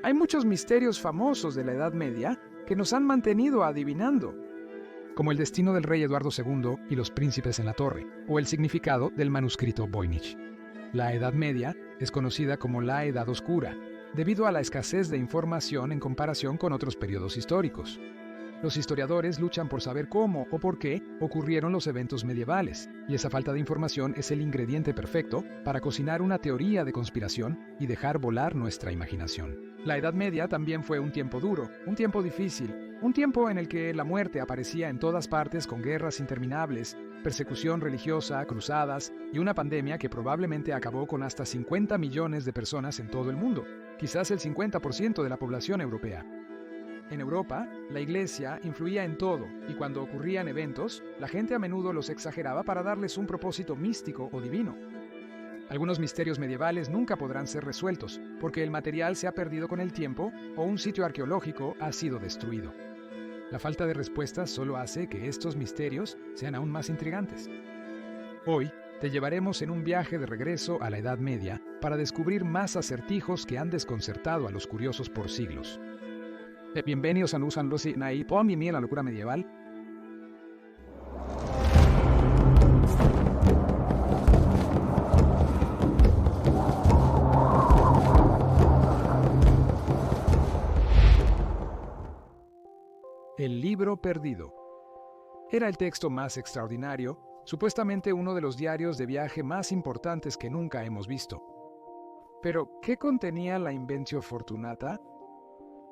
Hay muchos misterios famosos de la Edad Media que nos han mantenido adivinando, como el destino del rey Eduardo II y los príncipes en la torre, o el significado del manuscrito Voynich. La Edad Media es conocida como la Edad Oscura, debido a la escasez de información en comparación con otros periodos históricos. Los historiadores luchan por saber cómo o por qué ocurrieron los eventos medievales, y esa falta de información es el ingrediente perfecto para cocinar una teoría de conspiración y dejar volar nuestra imaginación. La Edad Media también fue un tiempo duro, un tiempo difícil, un tiempo en el que la muerte aparecía en todas partes con guerras interminables, persecución religiosa, cruzadas y una pandemia que probablemente acabó con hasta 50 millones de personas en todo el mundo, quizás el 50% de la población europea. En Europa, la Iglesia influía en todo, y cuando ocurrían eventos, la gente a menudo los exageraba para darles un propósito místico o divino. Algunos misterios medievales nunca podrán ser resueltos, porque el material se ha perdido con el tiempo o un sitio arqueológico ha sido destruido. La falta de respuestas solo hace que estos misterios sean aún más intrigantes. Hoy, te llevaremos en un viaje de regreso a la Edad Media para descubrir más acertijos que han desconcertado a los curiosos por siglos. Bienvenidos a Nusan Lucy Nai Pomi en la locura medieval. El libro perdido. Era el texto más extraordinario, supuestamente uno de los diarios de viaje más importantes que nunca hemos visto. Pero, ¿qué contenía la Inventio Fortunata?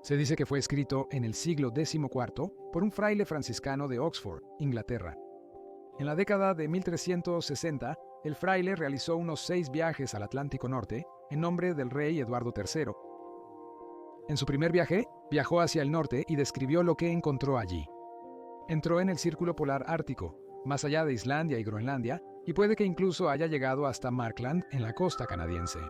Se dice que fue escrito en el siglo XIV por un fraile franciscano de Oxford, Inglaterra. En la década de 1360, el fraile realizó unos 6 viajes al Atlántico Norte en nombre del rey Eduardo III. En su primer viaje, viajó hacia el norte y describió lo que encontró allí. Entró en el Círculo Polar Ártico, más allá de Islandia y Groenlandia, y puede que incluso haya llegado hasta Markland en la costa canadiense.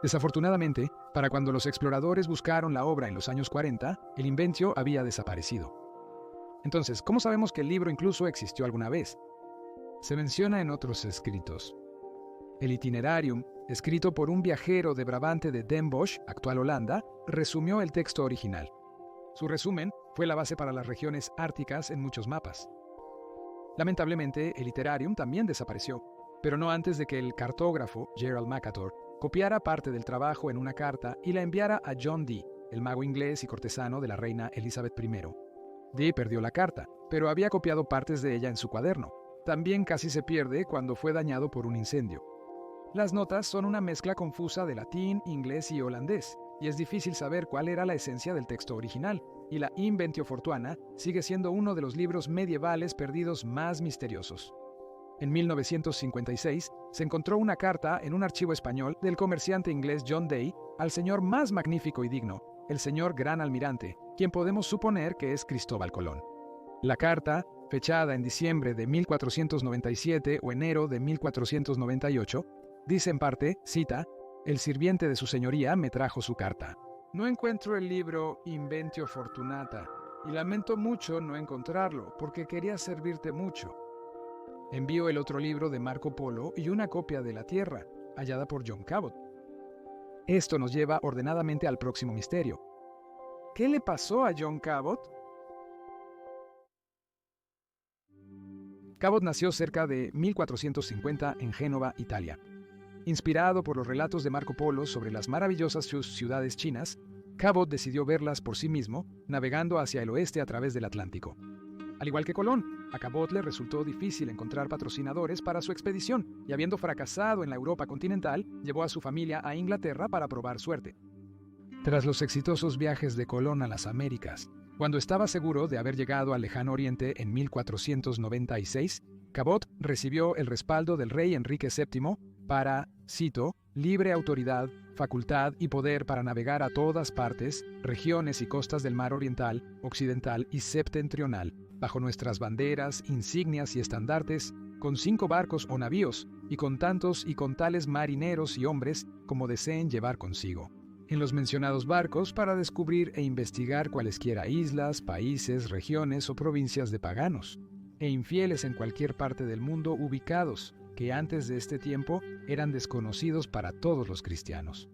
Desafortunadamente, para cuando los exploradores buscaron la obra en los años 40, el Inventio había desaparecido. Entonces, ¿cómo sabemos que el libro incluso existió alguna vez? Se menciona en otros escritos. El Itinerarium, escrito por un viajero de Brabante de Den Bosch, actual Holanda, resumió el texto original. Su resumen fue la base para las regiones árticas en muchos mapas. Lamentablemente, el Itinerarium también desapareció, pero no antes de que el cartógrafo Gerald Mercator copiara parte del trabajo en una carta y la enviara a John Dee, el mago inglés y cortesano de la reina Elizabeth I. Dee perdió la carta, pero había copiado partes de ella en su cuaderno. También casi se pierde cuando fue dañado por un incendio. Las notas son una mezcla confusa de latín, inglés y holandés, y es difícil saber cuál era la esencia del texto original, y la Inventio Fortuana sigue siendo uno de los libros medievales perdidos más misteriosos. En 1956, se encontró una carta en un archivo español del comerciante inglés John Day al señor más magnífico y digno, el señor Gran Almirante, quien podemos suponer que es Cristóbal Colón. La carta, fechada en diciembre de 1497 o enero de 1498, dice en parte, cita, «El sirviente de su señoría me trajo su carta. No encuentro el libro Inventio Fortunata, y lamento mucho no encontrarlo, porque quería servirte mucho. Envío el otro libro de Marco Polo y una copia de La Tierra, hallada por John Cabot». Esto nos lleva ordenadamente al próximo misterio. ¿Qué le pasó a John Cabot? Cabot nació cerca de 1450 en Génova, Italia. Inspirado por los relatos de Marco Polo sobre las maravillosas ciudades chinas, Cabot decidió verlas por sí mismo, navegando hacia el oeste a través del Atlántico. Al igual que Colón, a Cabot le resultó difícil encontrar patrocinadores para su expedición, y habiendo fracasado en la Europa continental, llevó a su familia a Inglaterra para probar suerte. Tras los exitosos viajes de Colón a las Américas, cuando estaba seguro de haber llegado al lejano oriente en 1496, Cabot recibió el respaldo del rey Enrique VII para, cito, libre autoridad, facultad y poder para navegar a todas partes, regiones y costas del mar oriental, occidental y septentrional, bajo nuestras banderas, insignias y estandartes, con 5 barcos o navíos, y con tantos y con tales marineros y hombres como deseen llevar consigo. En los mencionados barcos para descubrir e investigar cualesquiera islas, países, regiones o provincias de paganos, e infieles en cualquier parte del mundo ubicados, que antes de este tiempo eran desconocidos para todos los cristianos.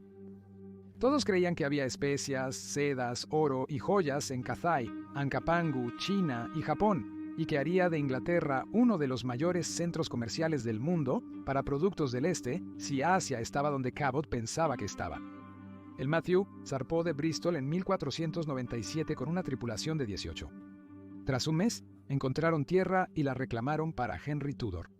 Todos creían que había especias, sedas, oro y joyas en Cathay, Ancapangu, China y Japón, y que haría de Inglaterra uno de los mayores centros comerciales del mundo para productos del este si Asia estaba donde Cabot pensaba que estaba. El Matthew zarpó de Bristol en 1497 con una tripulación de 18. Tras un mes, encontraron tierra y la reclamaron para Henry Tudor.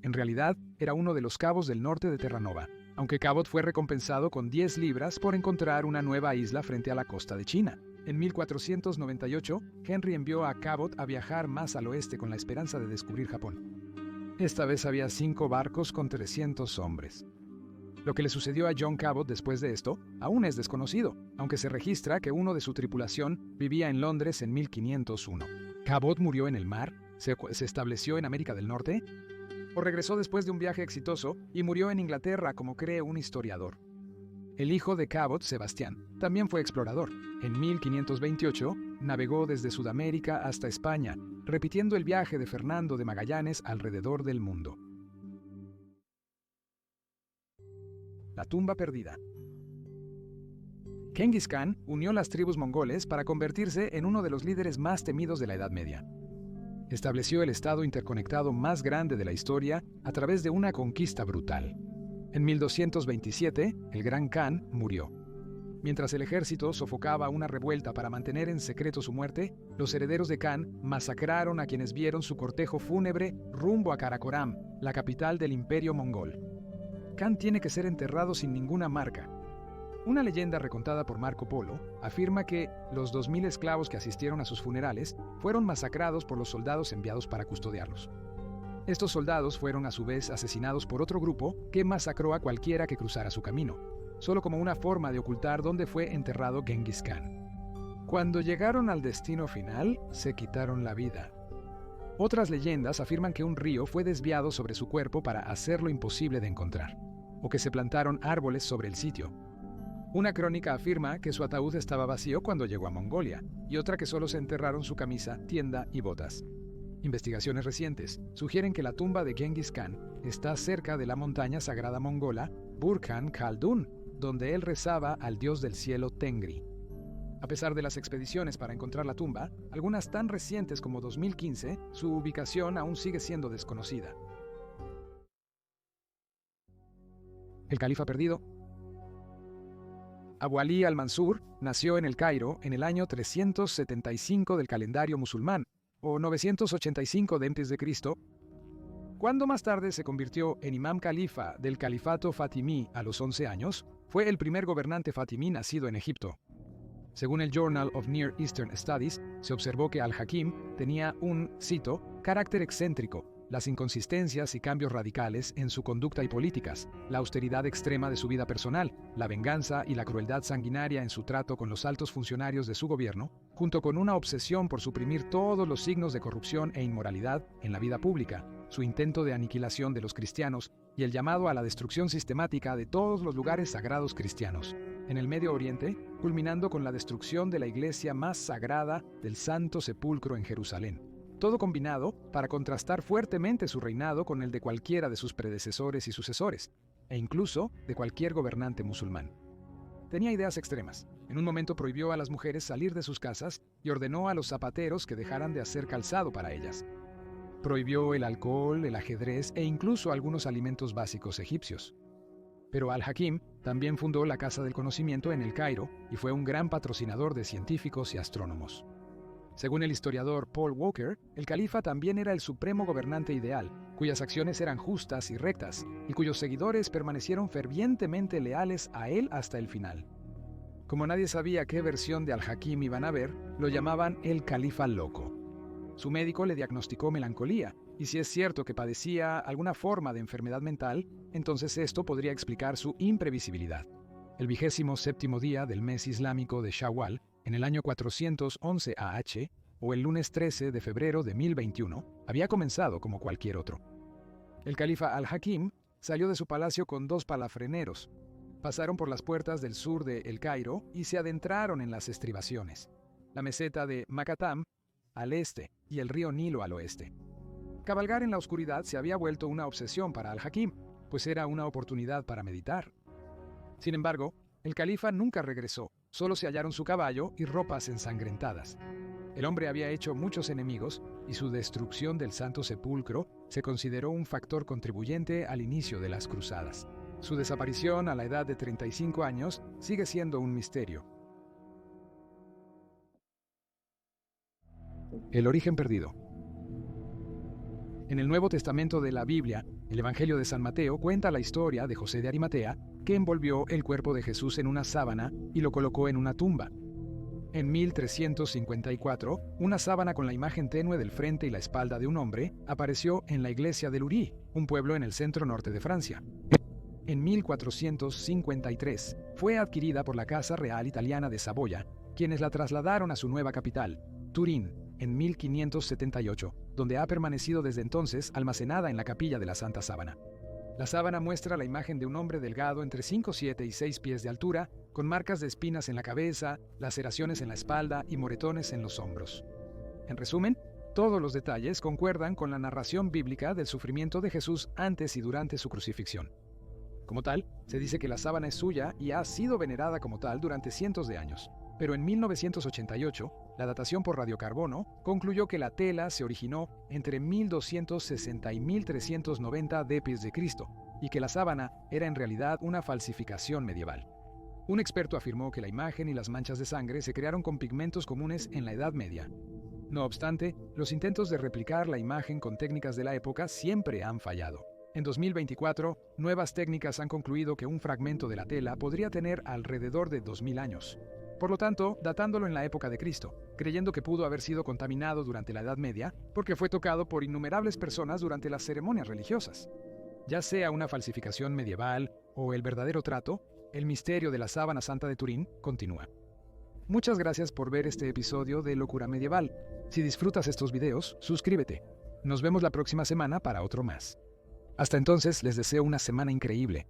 En realidad, era uno de los cabos del norte de Terranova, aunque Cabot fue recompensado con 10 libras por encontrar una nueva isla frente a la costa de China. En 1498, Henry envió a Cabot a viajar más al oeste con la esperanza de descubrir Japón. Esta vez había 5 barcos con 300 hombres. Lo que le sucedió a John Cabot después de esto aún es desconocido, aunque se registra que uno de su tripulación vivía en Londres en 1501. ¿Cabot murió en el mar? ¿Se estableció en América del Norte? ¿O regresó después de un viaje exitoso y murió en Inglaterra, como cree un historiador? El hijo de Cabot, Sebastián, también fue explorador. En 1528 navegó desde Sudamérica hasta España, repitiendo el viaje de Fernando de Magallanes alrededor del mundo. La tumba perdida. Genghis Khan unió las tribus mongoles para convertirse en uno de los líderes más temidos de la Edad Media. Estableció el estado interconectado más grande de la historia a través de una conquista brutal. En 1227, el Gran Khan murió. Mientras el ejército sofocaba una revuelta para mantener en secreto su muerte, los herederos de Khan masacraron a quienes vieron su cortejo fúnebre rumbo a Karakoram, la capital del imperio mongol. Khan tiene que ser enterrado sin ninguna marca. Una leyenda recontada por Marco Polo afirma que los 2000 esclavos que asistieron a sus funerales fueron masacrados por los soldados enviados para custodiarlos. Estos soldados fueron a su vez asesinados por otro grupo que masacró a cualquiera que cruzara su camino, solo como una forma de ocultar dónde fue enterrado Genghis Khan. Cuando llegaron al destino final, se quitaron la vida. Otras leyendas afirman que un río fue desviado sobre su cuerpo para hacerlo imposible de encontrar, o que se plantaron árboles sobre el sitio. Una crónica afirma que su ataúd estaba vacío cuando llegó a Mongolia, y otra que solo se enterraron su camisa, tienda y botas. Investigaciones recientes sugieren que la tumba de Genghis Khan está cerca de la montaña sagrada mongola Burkhan Khaldun, donde él rezaba al dios del cielo Tengri. A pesar de las expediciones para encontrar la tumba, algunas tan recientes como 2015, su ubicación aún sigue siendo desconocida. El califa perdido. Abu Ali al-Mansur nació en El Cairo en el año 375 del calendario musulmán, o 985 d.C., cuando más tarde se convirtió en imam califa del califato fatimí a los 11 años, fue el primer gobernante fatimí nacido en Egipto. Según el Journal of Near Eastern Studies, se observó que al-Hakim tenía un, cito, carácter excéntrico, las inconsistencias y cambios radicales en su conducta y políticas, la austeridad extrema de su vida personal, la venganza y la crueldad sanguinaria en su trato con los altos funcionarios de su gobierno, junto con una obsesión por suprimir todos los signos de corrupción e inmoralidad en la vida pública, su intento de aniquilación de los cristianos y el llamado a la destrucción sistemática de todos los lugares sagrados cristianos. En el Medio Oriente, culminando con la destrucción de la iglesia más sagrada del Santo Sepulcro en Jerusalén. Todo combinado para contrastar fuertemente su reinado con el de cualquiera de sus predecesores y sucesores, e incluso de cualquier gobernante musulmán. Tenía ideas extremas. En un momento prohibió a las mujeres salir de sus casas y ordenó a los zapateros que dejaran de hacer calzado para ellas. Prohibió el alcohol, el ajedrez e incluso algunos alimentos básicos egipcios. Pero al-Hakim también fundó la Casa del Conocimiento en El Cairo y fue un gran patrocinador de científicos y astrónomos. Según el historiador Paul Walker, el califa también era el supremo gobernante ideal, cuyas acciones eran justas y rectas, y cuyos seguidores permanecieron fervientemente leales a él hasta el final. Como nadie sabía qué versión de al-Hakim iban a ver, lo llamaban el califa loco. Su médico le diagnosticó melancolía, y si es cierto que padecía alguna forma de enfermedad mental, entonces esto podría explicar su imprevisibilidad. El 27º día del mes islámico de Shawwal, en el año 411 AH, o el lunes 13 de febrero de 1021, había comenzado como cualquier otro. El califa al-Hakim salió de su palacio con 2 palafreneros. Pasaron por las puertas del sur de El Cairo y se adentraron en las estribaciones, la meseta de Makatam al este y el río Nilo al oeste. Cabalgar en la oscuridad se había vuelto una obsesión para al-Hakim, pues era una oportunidad para meditar. Sin embargo, El califa nunca regresó, solo se hallaron su caballo y ropas ensangrentadas. El hombre había hecho muchos enemigos y su destrucción del Santo Sepulcro se consideró un factor contribuyente al inicio de las cruzadas. Su desaparición a la edad de 35 años sigue siendo un misterio. El origen perdido. En el Nuevo Testamento de la Biblia, el Evangelio de San Mateo cuenta la historia de José de Arimatea, que envolvió el cuerpo de Jesús en una sábana y lo colocó en una tumba. En 1354, una sábana con la imagen tenue del frente y la espalda de un hombre apareció en la iglesia de Lurí, un pueblo en el centro norte de Francia. En 1453, fue adquirida por la Casa Real Italiana de Saboya, quienes la trasladaron a su nueva capital, Turín, en 1578, donde ha permanecido desde entonces almacenada en la capilla de la Santa Sábana. La sábana muestra la imagen de un hombre delgado entre 5, 7 y 6 pies de altura, con marcas de espinas en la cabeza, laceraciones en la espalda y moretones en los hombros. En resumen, todos los detalles concuerdan con la narración bíblica del sufrimiento de Jesús antes y durante su crucifixión. Como tal, se dice que la sábana es suya y ha sido venerada como tal durante cientos de años. Pero en 1988, la datación por radiocarbono concluyó que la tela se originó entre 1260 y 1390 d.C. y que la sábana era en realidad una falsificación medieval. Un experto afirmó que la imagen y las manchas de sangre se crearon con pigmentos comunes en la Edad Media. No obstante, los intentos de replicar la imagen con técnicas de la época siempre han fallado. En 2024, nuevas técnicas han concluido que un fragmento de la tela podría tener alrededor de 2000 años. Por lo tanto, datándolo en la época de Cristo, creyendo que pudo haber sido contaminado durante la Edad Media, porque fue tocado por innumerables personas durante las ceremonias religiosas. Ya sea una falsificación medieval o el verdadero trato, el misterio de la sábana santa de Turín continúa. Muchas gracias por ver este episodio de Locura Medieval. Si disfrutas estos videos, suscríbete. Nos vemos la próxima semana para otro más. Hasta entonces, les deseo una semana increíble.